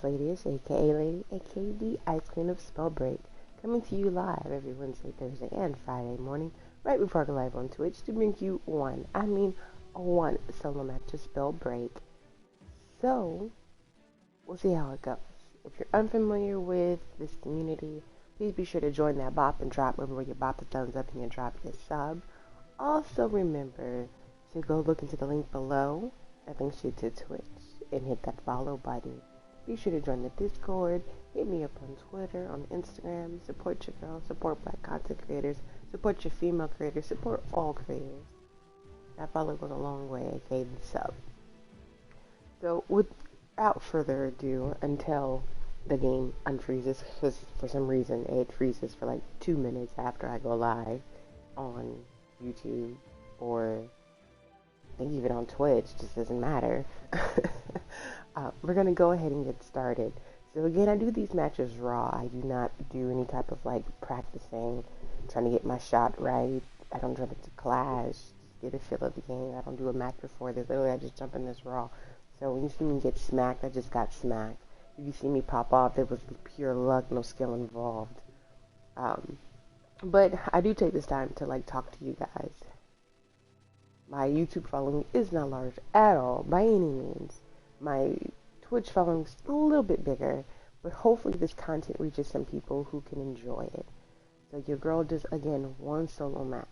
Lady is aka Lady, aka the Ice Queen of Spellbreak, coming to you live every Wednesday, Thursday, and Friday morning, right before I go live on Twitch to bring you one solo match of Spellbreak. So, we'll see how it goes. If you're unfamiliar with this community, please be sure to join that bop and drop. Remember you bop the thumbs up and you drop your sub. Also remember to go look into the link below that links you to Twitch and hit that follow button. Be sure to join the Discord, hit me up on Twitter, on Instagram, support your girl, support black content creators, support your female creators, support all creators. That follow goes a long way, aka the sub. So without further ado, until the game unfreezes, because for some reason it freezes for like 2 minutes after I go live on YouTube, or I think even on Twitch, just doesn't matter. We're going to go ahead and get started. So again, I do these matches raw. I do not do any type of like practicing, trying to get my shot right. I don't jump into Clash, get a feel of the game. I don't do a match before this. Literally, I just jump in this raw. So when you see me get smacked, I just got smacked. If you see me pop off, it was pure luck, no skill involved. But I do take this time to like talk to you guys. My YouTube following is not large at all, by any means. My Twitch following is a little bit bigger, but hopefully this content reaches some people who can enjoy it. So your girl does, again, one solo match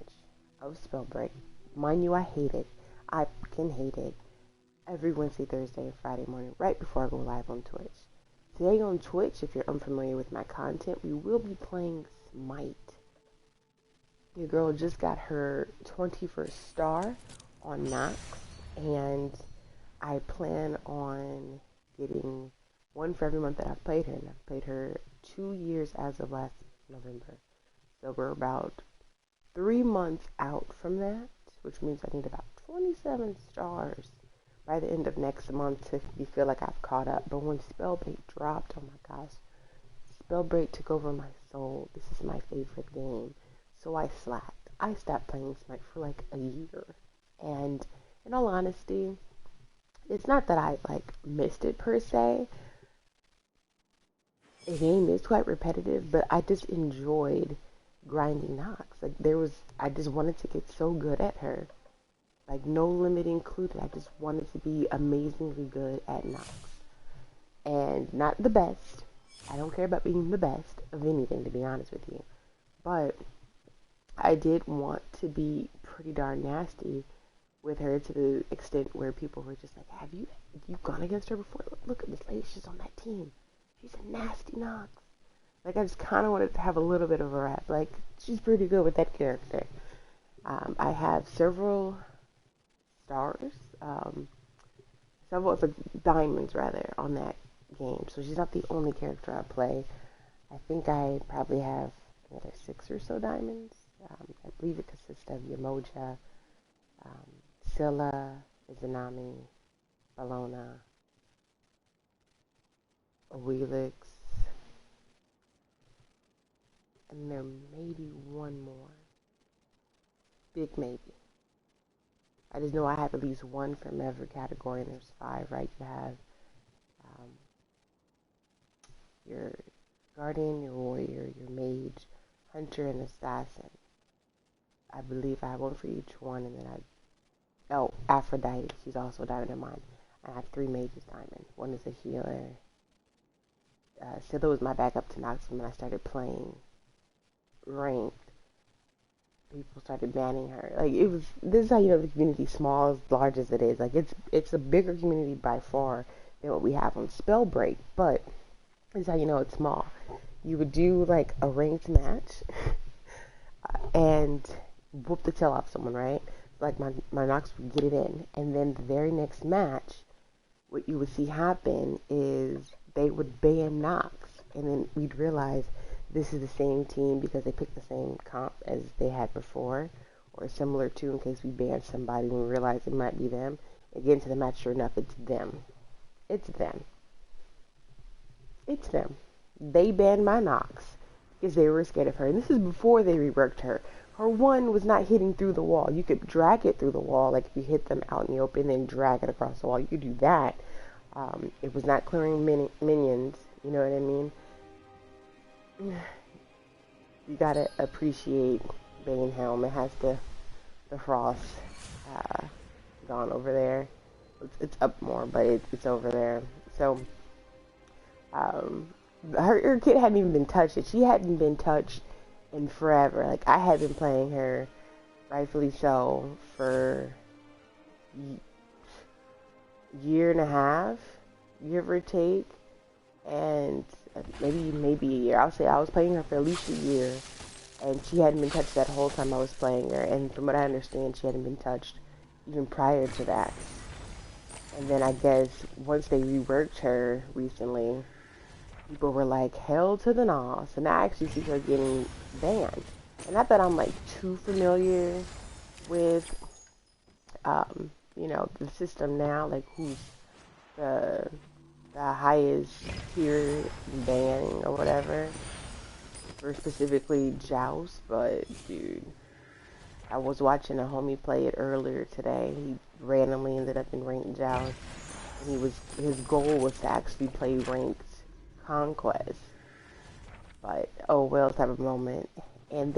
of Spellbreak. Mind you, I hate it. I can hate it. Every Wednesday, Thursday, and Friday morning, right before I go live on Twitch. Today on Twitch, if you're unfamiliar with my content, we will be playing Smite. Your girl just got her 21st star on Nox, and I plan on getting one for every month that I've played her, and I've played her 2 years as of last November. So we're about 3 months out from that, which means I need about 27 stars by the end of next month to feel like I've caught up. But when Spellbreak dropped, oh my gosh, Spellbreak took over my soul. This is my favorite game. So I slacked. I stopped playing Smite for like a year. And in all honesty, it's not that I like missed it per se. The game is quite repetitive, but I just enjoyed grinding Nox. Like I just wanted to get so good at her. Like no limit included. I just wanted to be amazingly good at Nox. And not the best. I don't care about being the best of anything, to be honest with you. But I did want to be pretty darn nasty with her to the extent where people were just like, have you gone against her before? Look at this lady, she's on that team. She's a nasty Nox. Like, I just kind of wanted to have a little bit of a rap. Like, she's pretty good with that character. I have several stars, several diamonds, rather, on that game. So she's not the only character I play. I think I probably have another 6 or so diamonds. I believe it consists of Yamoja, Scylla, Izanami, Bellona, Awelix, and there may be one more. Big maybe. I just know I have at least one from every category, and there's 5, right? You have your Guardian, your Warrior, your Mage, Hunter, and Assassin. I believe I have one for each one, and then Aphrodite, she's also a diamond in mine. I have 3 mages diamond. One is a healer. Scylla was my backup to Nox when I started playing ranked. People started banning her. Like, this is how you know the community's small, as large as it is. Like, it's a bigger community by far than what we have on Spellbreak, but this is how you know it's small. You would do, like, a ranked match, and whoop the tail off someone, right? Like my Nox would get it in, and then the very next match, what you would see happen is they would ban Nox, and then we'd realize this is the same team because they picked the same comp as they had before, or similar to, in case we banned somebody and we realize it might be them. And get into the match, sure enough, it's them. It's them. It's them. They banned my Nox because they were scared of her, and this is before they reworked her. Her one was not hitting through the wall. You could drag it through the wall, like if you hit them out in the open, then drag it across the wall. You could do that. It was not clearing minions, you know what I mean? You gotta appreciate Banehelm. It has the frost gone over there. It's up more, but it's over there. So, her kid hadn't even been touched. She hadn't been touched in forever. Like, I had been playing her, rightfully so, for year and a half, give or take, and maybe a year. I'll say I was playing her for at least a year, and she hadn't been touched that whole time I was playing her. And from what I understand, she hadn't been touched even prior to that. And then I guess once they reworked her recently, people were like, hell to the nos. And I actually see her getting banned. And not that I'm like too familiar with, you know, the system now, like who's the highest tier banning or whatever, for specifically Joust, but dude, I was watching a homie play it earlier today. He randomly ended up in ranked Joust, and his goal was to actually play ranked Conquest, but oh well type of moment, and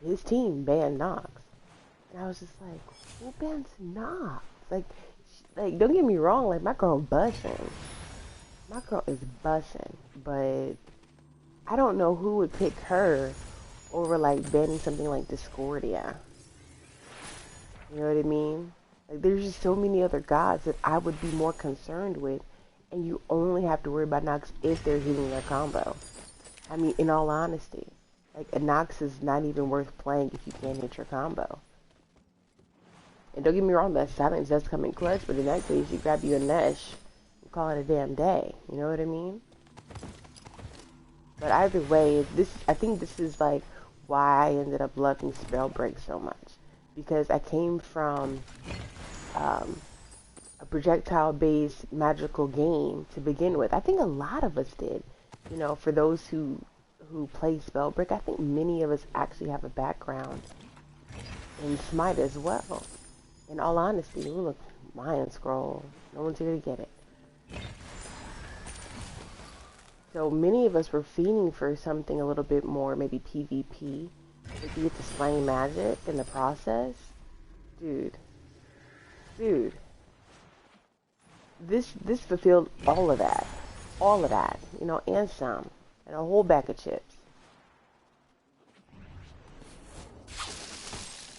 his team banned Nox, and I was just like, who bans Nox? Like don't get me wrong, like my girl bussin'. My girl is bussin', but I don't know who would pick her over like banning something like Discordia. You know what I mean? Like there's just so many other gods that I would be more concerned with, and you only have to worry about Nox if they're hitting their combo. I mean, in all honesty, like a Nox is not even worth playing if you can't hit your combo. And don't get me wrong, that silence does come in clutch, but in that case, you grab you a Nesh and call it a damn day. You know what I mean? But either way, I think this is like why I ended up loving Spellbreak so much, because I came from a projectile-based magical game to begin with. I think a lot of us did. You know, for those who play Spellbreak, I think many of us actually have a background in Smite as well. In all honesty, ooh, look, Lion Scroll. No one's here to get it. So many of us were fiending for something a little bit more, maybe PvP. If you get to slaying magic in the process. Dude. This fulfilled all of that. All of that. You know, and some. And a whole bag of chips.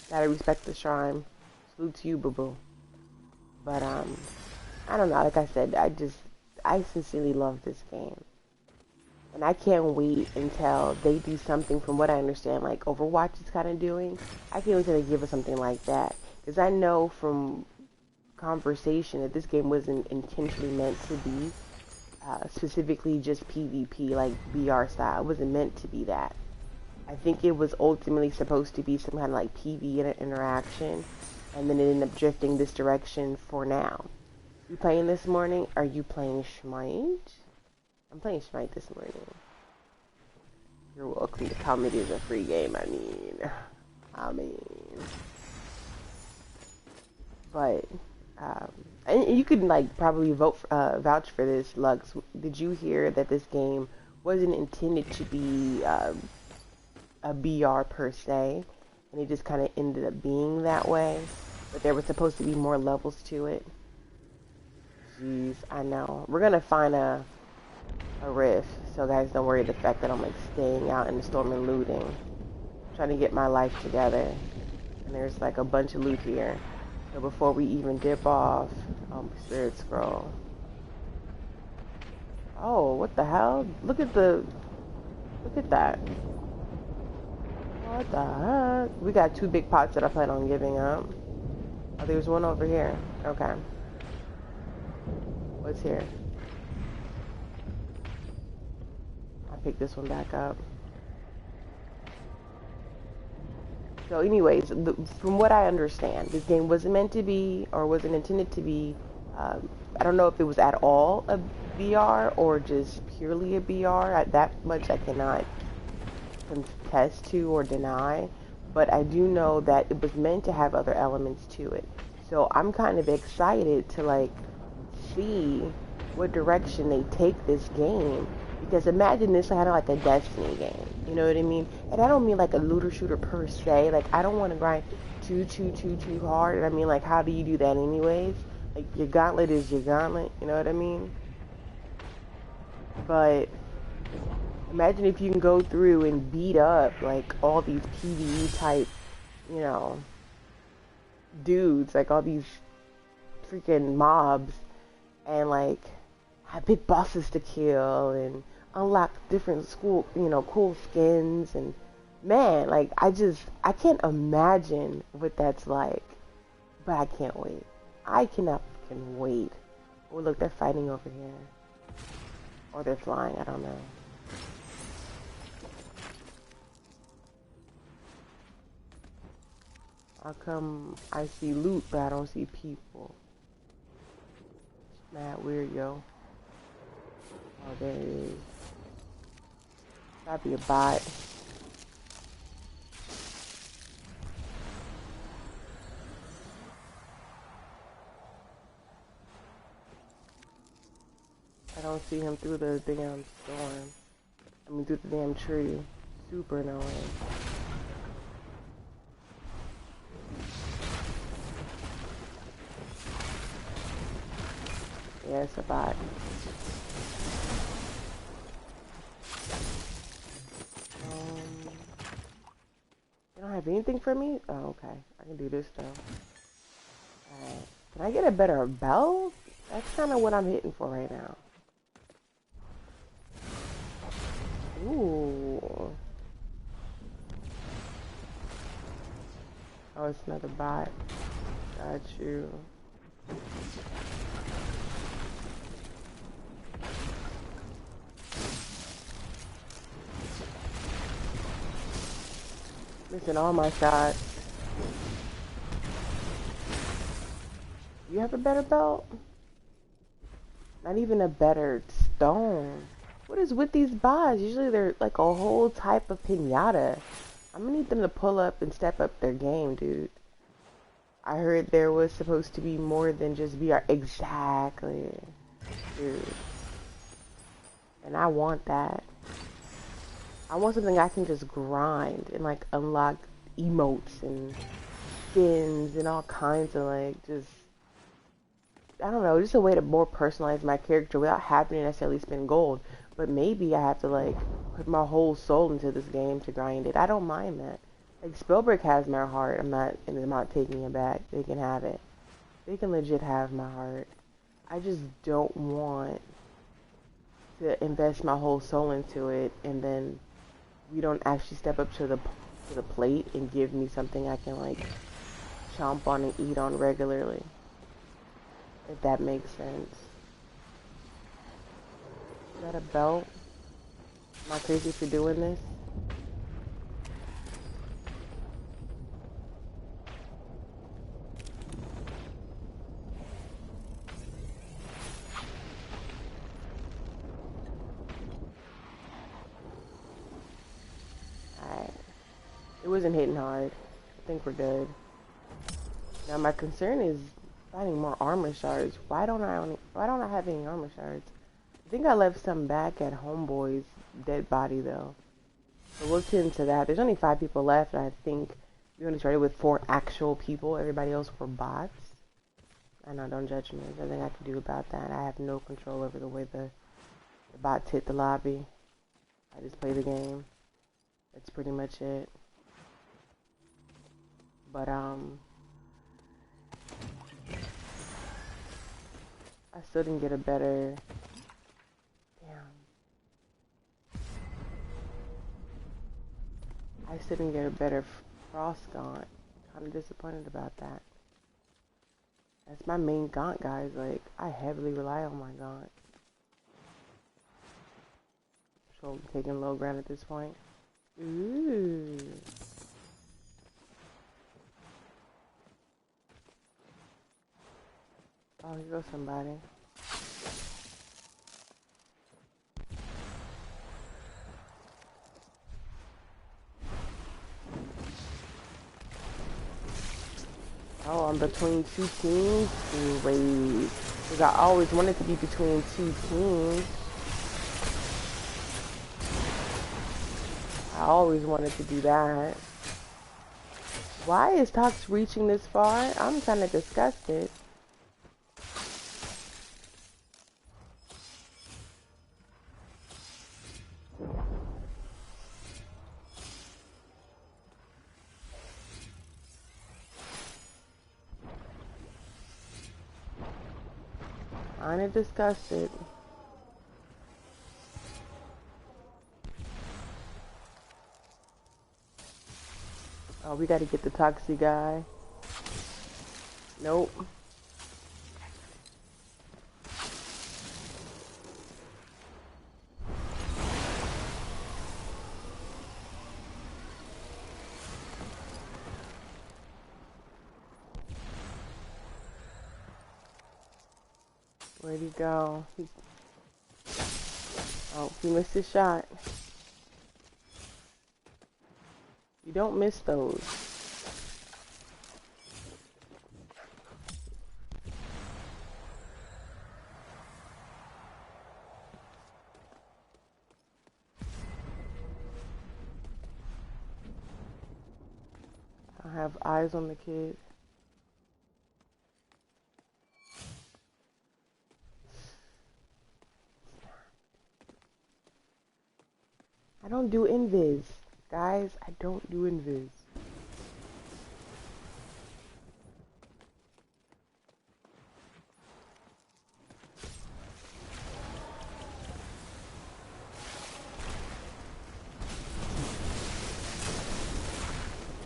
Gotta respect the shrine. Salute to you, boo-boo. But, I don't know, like I said, I sincerely love this game. And I can't wait until they do something, from what I understand, like Overwatch is kind of doing. I can't wait until they give us something like that. Because I know from conversation that this game wasn't intentionally meant to be specifically just PvP, like BR style. It wasn't meant to be that. I think it was ultimately supposed to be some kind of like PvE interaction. And then it ended up drifting this direction for now. You playing this morning? Are you playing Smite? I'm playing Smite this morning. You're welcome to come. It is a free game, I mean. But, and you could, like, probably vouch for this, Lux. Did you hear that this game wasn't intended to be a BR per se? And it just kind of ended up being that way. But there was supposed to be more levels to it. Jeez, I know. We're gonna find a rift, so guys, don't worry the fact that I'm like staying out in the storm and looting, trying to get my life together. And there's like a bunch of loot here. So before we even dip off, Spirit Scroll. Oh, what the hell? Look at that. What the heck? We got 2 big pots that I plan on giving up. Oh, there's one over here. Okay. What's here? I picked this one back up. So anyways, from what I understand, this game wasn't meant to be, or wasn't intended to be, I don't know if it was at all a BR or just purely a BR. That much I cannot contest to or deny. But I do know that it was meant to have other elements to it. So I'm kind of excited to like see what direction they take this game. Because imagine this kind of like a Destiny game. You know what I mean? And I don't mean like a looter shooter per se. Like, I don't want to grind too hard. And I mean, like, how do you do that anyways? Like, your gauntlet is your gauntlet. You know what I mean? But imagine if you can go through and beat up, like, all these PvE type, you know, dudes. Like, all these freaking mobs. And, like, have big bosses to kill and unlock different cool skins. And man, like, I can't imagine what that's like, but I can't wait. I cannot fucking wait. Oh, look, they're fighting over here. Or they're flying, I don't know. How come I see loot, but I don't see people? It's mad weird, yo. Oh, there it is. That'd be a bot. I don't see him through the damn storm. I mean, through the damn tree. Super annoying. Yeah, it's a bot. You don't have anything for me? Oh, okay. I can do this, though. Alright. Can I get a better belt? That's kind of what I'm hitting for right now. Ooh. Oh, it's another bot. Got you. Missing all my shots. You have a better belt? Not even a better stone. What is with these bots? Usually they're like a whole type of pinata. I'm gonna need them to pull up and step up their game, dude. I heard there was supposed to be more than just VR. Exactly. Dude. And I want that. I want something I can just grind and like unlock emotes and skins and all kinds of like just, I don't know, just a way to more personalize my character without having to necessarily spend gold. But maybe I have to like put my whole soul into this game to grind it. I don't mind that. Like, Spellbreak has my heart. I'm not taking it back. They can have it. They can legit have my heart. I just don't want to invest my whole soul into it and then you don't actually step up to the plate and give me something I can like chomp on and eat on regularly. If that makes sense. Is that a belt? Am I crazy for doing this? Alright. It wasn't hitting hard. I think we're good. Now my concern is finding more armor shards. Why don't I have any armor shards? I think I left some back at Homeboy's dead body though. So we'll tend to that. There's only 5 people left, and I think we only started with 4 actual people. Everybody else were bots. I know, don't judge me. There's nothing I can do about that. I have no control over the way the bots hit the lobby. I just play the game. That's pretty much it. But I still didn't get a better. I still didn't get a better frost gaunt. Kind of disappointed about that. That's my main gaunt, guys. Like, I heavily rely on my gaunt. So I'm taking low ground at this point. Ooh. Oh, here goes somebody. Oh, I'm between 2 teams? Great. Because I always wanted to be between two teams. I always wanted to do that. Why is Tox reaching this far? I'm kind of disgusted. Kinda disgusted. Oh, we gotta get the Toxie guy. Nope. Where'd he go? Oh, he missed his shot. You don't miss those. I have eyes on the kid. I don't do invis. Guys, I don't do invis.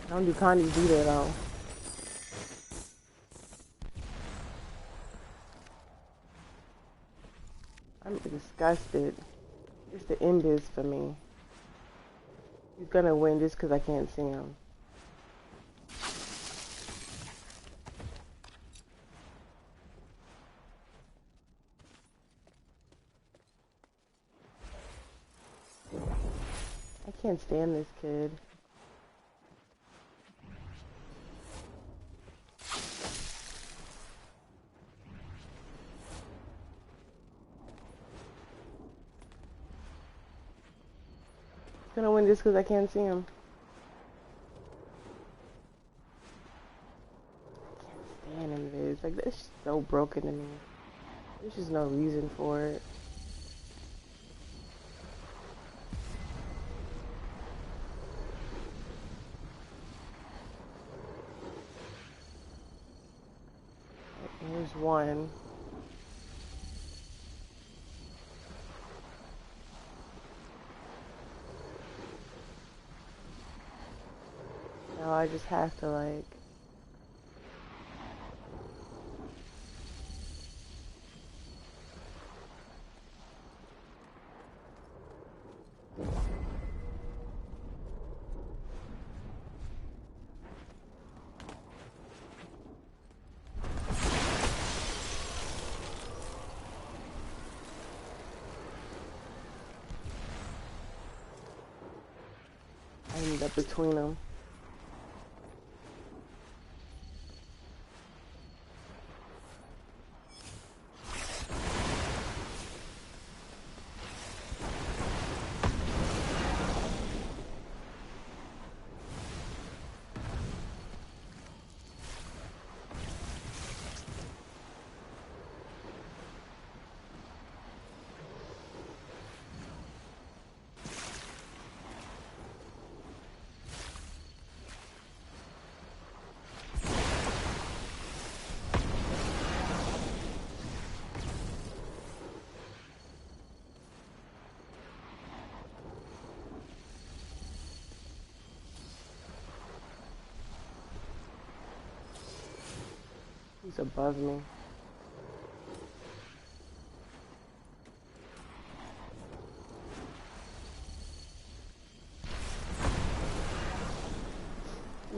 I don't do condies either though. I'm disgusted. It's the invis for me. He's gonna win just because I can't see him. I can't stand this kid. He's gonna win just because I can't see him. I can't stand invis. Like, this is so broken to me. There's just no reason for it. Here's one. Now I just have to like... I ended up between them. He's above me.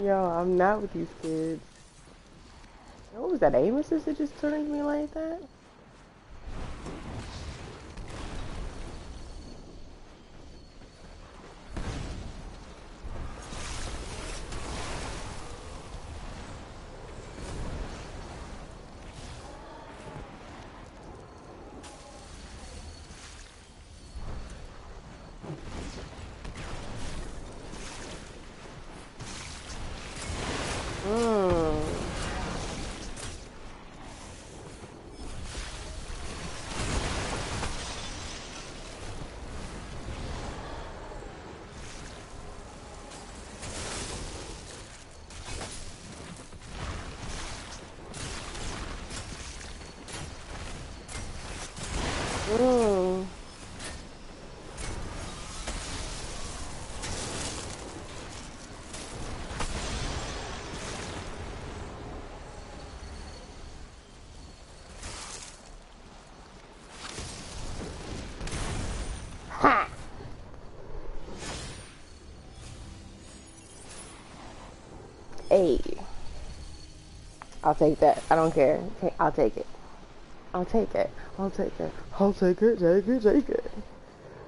Yo, I'm not with these kids. What was that, aim assist that just turned me like that? Ha! Hey. I'll take that. I don't care. I'll take it. I'll take it. I'll take it. I'll take it. Take it. Take it.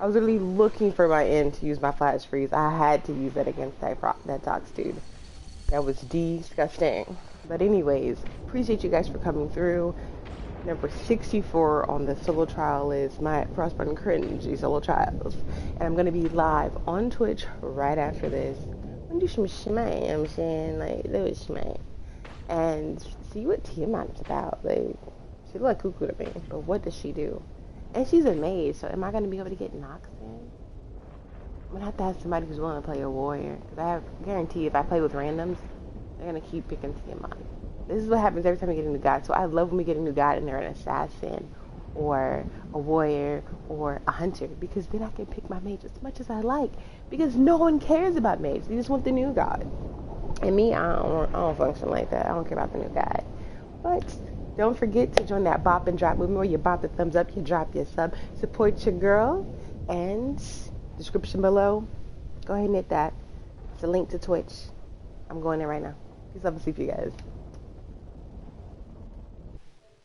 I was really looking for my end to use my flash freeze. I had to use that against that Tox dude. That was disgusting. But anyways, appreciate you guys for coming through. Number 64 on the solo trial is my Frostborn Cringey solo trials. And I'm going to be live on Twitch right after this. I'm going to do some shmay, I'm saying, like, little shmay. And see what Tiamat's about. Like, she look like cuckoo to me, but what does she do? And she's a mage, so am I going to be able to get knocks in? I'm going to have somebody who's willing to play a warrior. Because I guarantee if I play with randoms, they're going to keep picking Tiamat. This is what happens every time we get a new god. So I love when we get a new god and they're an assassin or a warrior or a hunter. Because then I can pick my mage as much as I like. Because no one cares about mage. They just want the new god. And me, I don't function like that. I don't care about the new god. But don't forget to join that bop and drop movement where you bop the thumbs up, you drop your sub. Support your girl. And description below. Go ahead and hit that. It's a link to Twitch. I'm going there right now. Peace, love, and sleep, you guys.